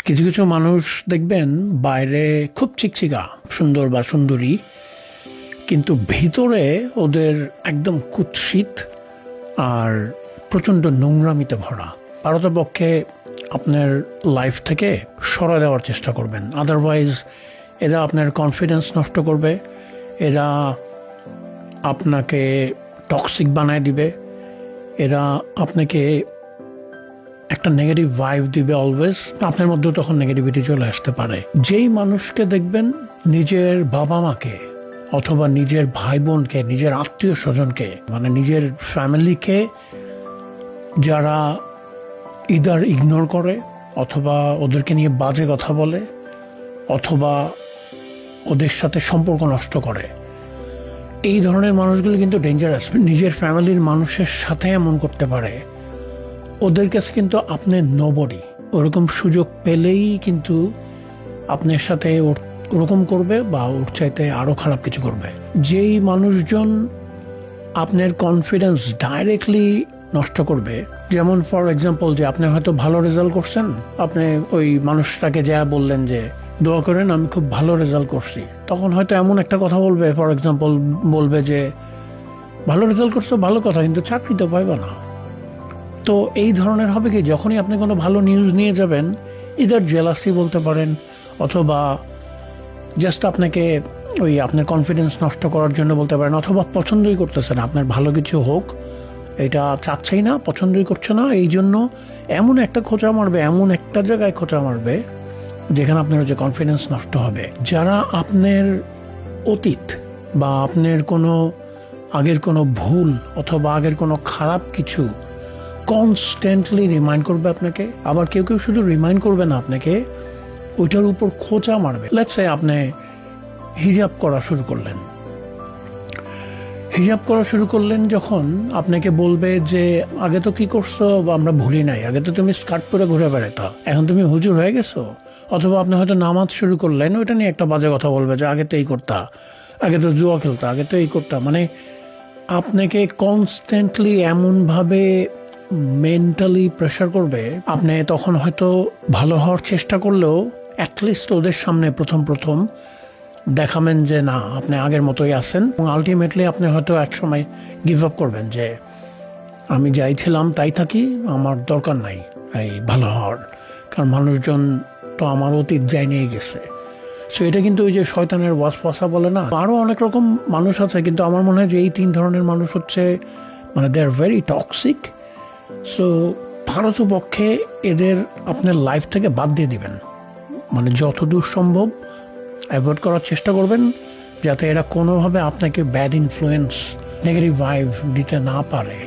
কিছু কিছু মানুষ দেখবেন বাইরে খুব চিকচিকা সুন্দর বা সুন্দরী, কিন্তু ভিতরে ওদের একদম কুৎসিত আর প্রচণ্ড নোংরামিতে ভরা। পারতপক্ষে আপনার লাইফ থেকে সরা দেওয়ার চেষ্টা করবেন, আদারওয়াইজ এরা আপনার কনফিডেন্স নষ্ট করবে, এরা আপনাকে টক্সিক বানায় দিবে, এরা আপনাকে একটা নেগেটিভ ভাইব দিবে অলওয়েজ। আপনার মধ্যেও তখন নেগেটিভিটি চলে আসতে পারে। যেই মানুষকে দেখবেন নিজের বাবা মাকে অথবা নিজের ভাই বোনকে, নিজের আত্মীয় স্বজনকে, মানে নিজের ফ্যামিলিকে যারা ইদার ইগনোর করে অথবা ওদেরকে নিয়ে বাজে কথা বলে অথবা ওদের সাথে সম্পর্ক নষ্ট করে, এই ধরনের মানুষগুলো কিন্তু ডেঞ্জারাস। নিজের ফ্যামিলির মানুষের সাথে এমন করতে পারে, ওদের কাছে কিন্তু আপনি নোবডি। ওরকম সুযোগ পেলেই কিন্তু আপনার সাথে ওরকম করবে বা ওর চাইতে আরও খারাপ কিছু করবে। যেই মানুষজন আপনার কনফিডেন্স ডাইরেক্টলি নষ্ট করবে, যেমন ফর এক্সাম্পল যে আপনি হয়তো ভালো রেজাল্ট করছেন, আপনি ওই মানুষটাকে যা বললেন যে দোয়া করেন আমি খুব ভালো রেজাল্ট করছি, তখন হয়তো এমন একটা কথা বলবে, ফর এক্সাম্পল বলবে যে ভালো রেজাল্ট করছো ভালো কথা, কিন্তু চাকরি তো পাইবা না। তো এই ধরনের হবে কি, যখনই আপনি কোনো ভালো নিউজ নিয়ে যাবেন, ইদার জেলাসি বলতে পারেন অথবা জাস্ট আপনাকে ওই আপনার কনফিডেন্স নষ্ট করার জন্য বলতে পারেন, অথবা পছন্দই করতেছেন আপনার ভালো কিছু হোক, এটা চাচ্ছেই না, পছন্দই করছে না, এই জন্য এমন একটা খোঁচা মারবে, এমন একটা জায়গায় খোঁচা মারবে যেখানে আপনার যে কনফিডেন্স নষ্ট হবে। যারা আপনার অতীত বা আপনার কোনো আগের কোনো ভুল অথবা আগের কোনো খারাপ কিছু কনস্ট্যান্টলি রিমাইন্ড করবে আপনাকে, আবার কেউ কেউ শুধু রিমাইন্ড করবে না আপনাকে, ওইটার উপর খোঁচা মারবে। লেটস সে আপনি হিজাব করা শুরু করলেন, যখন আপনাকে বলবে যে আগে তো কি করছো আমরা ভুলি নাই, আগে তো তুমি স্কার্ট পরে ঘুরে বেড়াতা, এখন তুমি হুজুর হয়ে গেছো। অথবা আপনি হয়তো নামাজ শুরু করলেন, ওইটা নিয়ে একটা বাজে কথা বলবে যে আগে তো এই করতা, আগে তো জুয়া খেলতা, আগে তো এই করতা। মানে আপনাকে কনস্ট্যান্টলি এমনভাবে মেন্টালি প্রেশার করবে, আপনি তখন হয়তো ভালো হওয়ার চেষ্টা করলেও অ্যাটলিস্ট ওদের সামনে প্রথম দেখাবেন যে না আপনি আগের মতোই আছেন, এবং আলটিমেটলি আপনি হয়তো একসময় গিভ আপ করবেন যে আমি যাই ছিলাম তাই থাকি, আমার দরকার নাই এই ভালো হওয়ার, কারণ মানুষজন তো আমার অতীত যাই নিয়ে গেছে। সো এটা কিন্তু ওই যে শয়তানের ওয়াসওয়াসা বলে না, আরও অনেক রকম মানুষ আছে, কিন্তু আমার মনে হয় যে এই 3 ধরনের মানুষ হচ্ছে মানে দে আর ভেরি টক্সিক। সো ভারতপক্ষে এদের আপনার লাইফ থেকে বাদ দিয়ে দিবেন, মানে যতদূর সম্ভব অ্যাভয়েড করার চেষ্টা করবেন, যাতে এরা কোনোভাবে আপনাকে ব্যাড ইনফ্লুয়েন্স, নেগেটিভ ভাইব দিতে না পারে।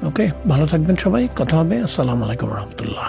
ওকে, ভালো থাকবেন সবাই, কথা হবে। আসসালামু আলাইকুম রহমতুল্লাহ।